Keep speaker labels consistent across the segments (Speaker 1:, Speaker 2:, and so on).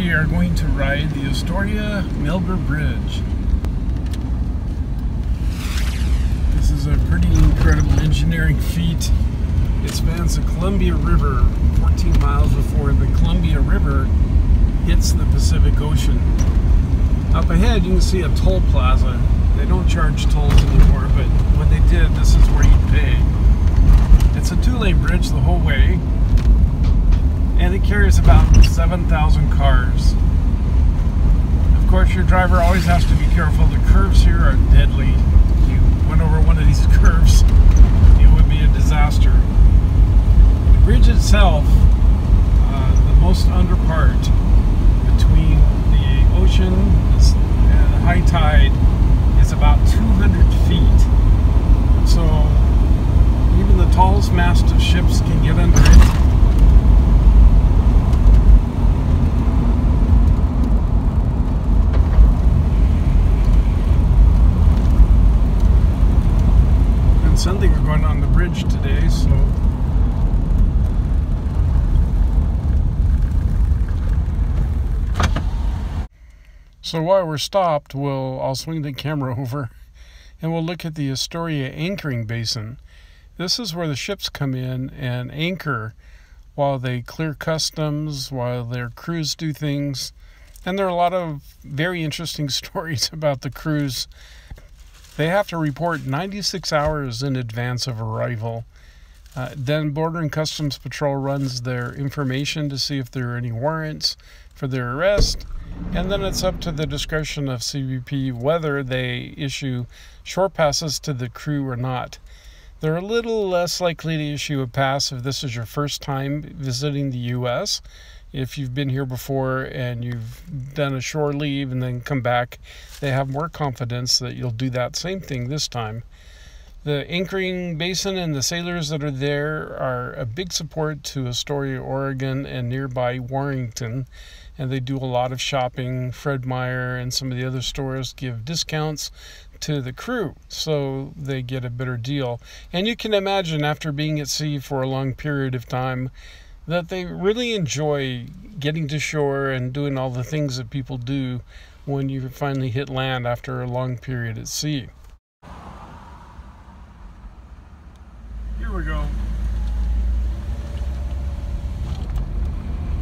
Speaker 1: we are going to ride the Astoria-Megler Bridge. This is a pretty incredible engineering feat. It spans the Colombia River 14 miles before the Colombia River hits the Pacific Ocean. Up ahead you can see a toll plaza. They don't charge tolls anymore, but when they did, this is where you pay. It's a 2-lane bridge the whole way, and it carries about 7,000 cars. Of course, your driver always has to be careful. The curves here are deadly. If you went over one of these curves, it would be a disaster. The bridge itself, the most under part between the ocean and high tide, is about 200 feet. So even the tallest mast of ships can get under it. And something are going on the bridge today, So while we're stopped, I'll swing the camera over and we'll look at the Astoria anchoring basin. This is where the ships come in and anchor while they clear customs, while their crews do things. And there are a lot of very interesting stories about the crews. They have to report 96 hours in advance of arrival. Then Border and Customs Patrol runs their information to see if there are any warrants for their arrest. And then it's up to the discretion of CBP whether they issue short passes to the crew or not. They're a little less likely to issue a pass if this is your first time visiting the U.S. If you've been here before and you've done a shore leave and then come back, they have more confidence that you'll do that same thing this time. The anchoring basin and the sailors that are there are a big support to Astoria, Oregon and nearby Washington. And they do a lot of shopping. Fred Meyer and some of the other stores give discounts to the crew, so they get a better deal. And you can imagine, after being at sea for a long period of time, that they really enjoy getting to shore and doing all the things that people do when you finally hit land after a long period at sea. Here we go.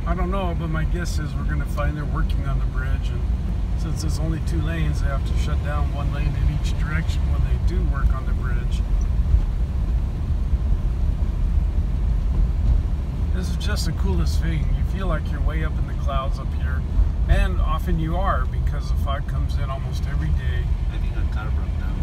Speaker 1: I don't know, but my guess is we're going to find they're working on the bridge, and since there's only 2 lanes, they have to shut down 1 lane in each direction when they do work on the bridge. This is just the coolest thing. You feel like you're way up in the clouds up here, and often you are, because the fog comes in almost every day.
Speaker 2: I think I'm kind of broke down.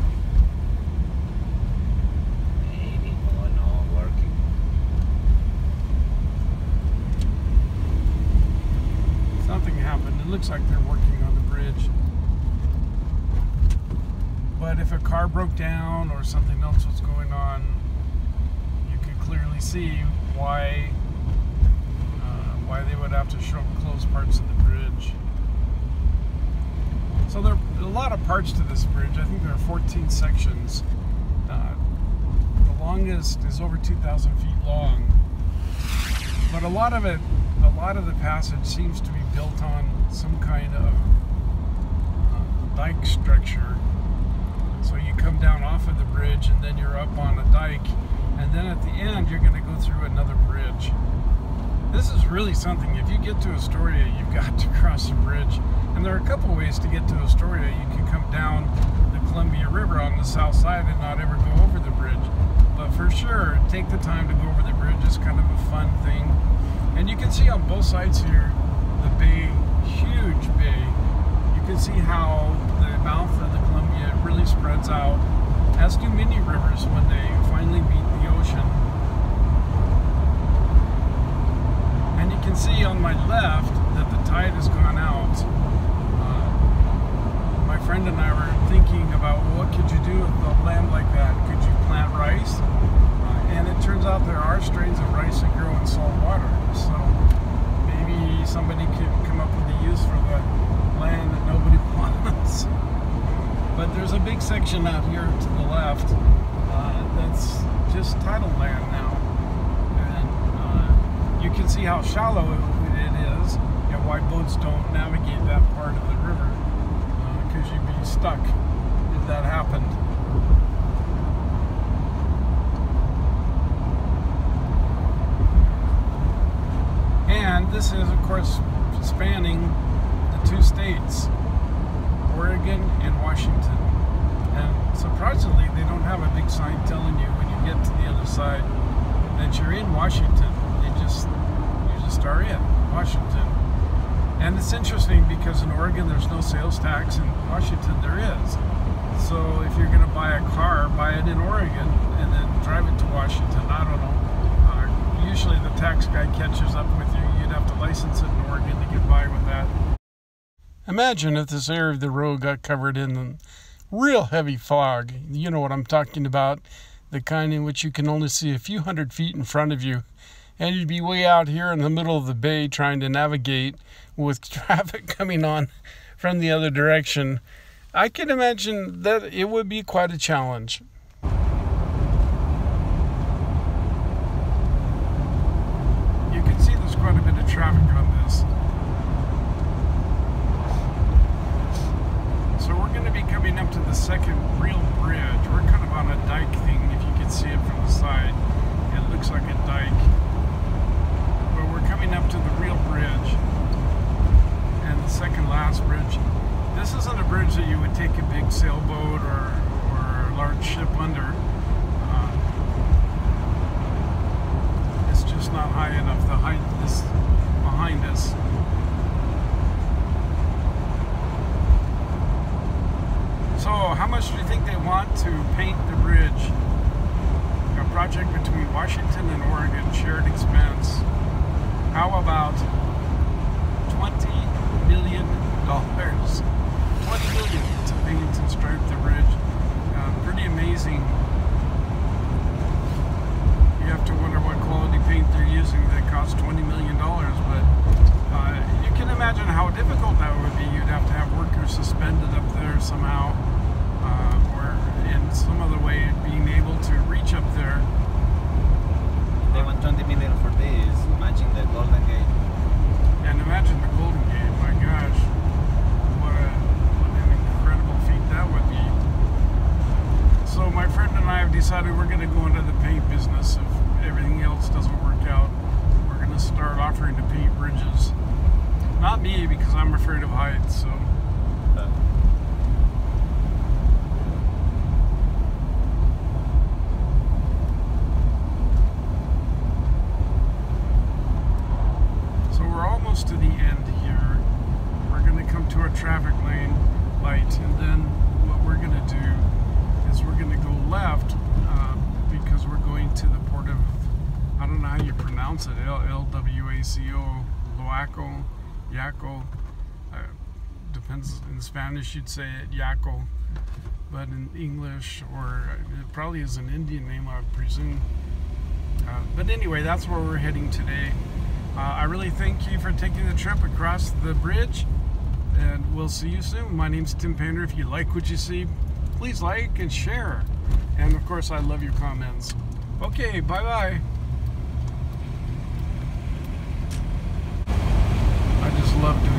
Speaker 1: Something happened. It looks like they're working on the bridge. But if a car broke down or something else was going on, you could clearly see why they would have to close parts of the bridge. So there are a lot of parts to this bridge. I think there are 14 sections. The longest is over 2,000 feet long. But a lot of the passage seems to be built on some kind of dike structure. So you come down off of the bridge and then you're up on a dike, and then at the end you're going to go through another bridge. This is really something. If you get to Astoria, you've got to cross the bridge. And there are a couple ways to get to Astoria. You can come down the Colombia River on the south side and not ever go over the bridge. But for sure, take the time to go over the bridge. It's kind of a fun thing. And you can see on both sides here, the bay, huge bay. You can see how the mouth of the Columbia really spreads out, as do many rivers when they finally meet the ocean. And you can see on my left that the tide has gone out. My friend and I were thinking about, well, what could you do with a land like that? Could you plant rice? And it turns out there are strains of rice that grow in salt water. So maybe somebody could come up with a use for the land that nobody wants. But there's a big section out here to the left that's just tidal land now. And you can see how shallow it is. It why boats don't navigate that part of the river, because you'd be stuck if that happened. And this is, of course, spanning the two states, Oregon and Washington. And surprisingly, they don't have a big sign telling you when you get to the other side that you're in Washington. You just are in Washington. And it's interesting because in Oregon there's no sales tax, in Washington there is. So if you're going to buy a car, buy it in Oregon and then drive it to Washington. I don't know. Usually the tax guy catches up with you. You'd have to license it in Oregon to get by with that. Imagine if this area of the road got covered in real heavy fog. You know what I'm talking about. The kind in which you can only see a few hundred feet in front of you. And you'd be way out here in the middle of the bay trying to navigate with traffic coming on from the other direction. I can imagine that it would be quite a challenge. You can see there's quite a bit of traffic on this. So we're going to be coming up to the second real bridge. We're kind of on a dike thing, if you can see it from the side. It looks like a dike. But we're coming up to the real bridge. And the second last bridge. This isn't a bridge that you would take a big sailboat or a large ship under. It's just not high enough. The height is behind us. So, how much do you think they want to paint the bridge? A project between Washington and Oregon, shared expense. How about $20 million? 20 million to paint and stripe the bridge. Pretty amazing. You have to wonder what quality paint they're using that costs $20 million, but you can imagine how difficult that would be. You'd have to have workers suspended up there somehow, or in some other way being able to reach up there.
Speaker 2: They want 20 million for this, matching the Golden Gate.
Speaker 1: And imagine the Golden Gate, my gosh. What an incredible feat that would be. So my friend and I have decided we're going to go into the paint business. If everything else doesn't work out, we're going to start offering to paint bridges. Not me, because I'm afraid of heights, so... to the end here. We're going to come to a traffic lane light, and then what we're going to do is we're going to go left because we're going to the port of, I don't know how you pronounce it, L-W-A-C-O, Loaco, Yaco. Depends, in Spanish you'd say it Yaco, but in English, or it probably is an Indian name, I would presume. But anyway, that's where we're heading today. I really thank you for taking the trip across the bridge, and we'll see you soon. My name's Tim Painter. If you like what you see, please like and share. And of course, I love your comments. Okay, bye-bye. I just love doing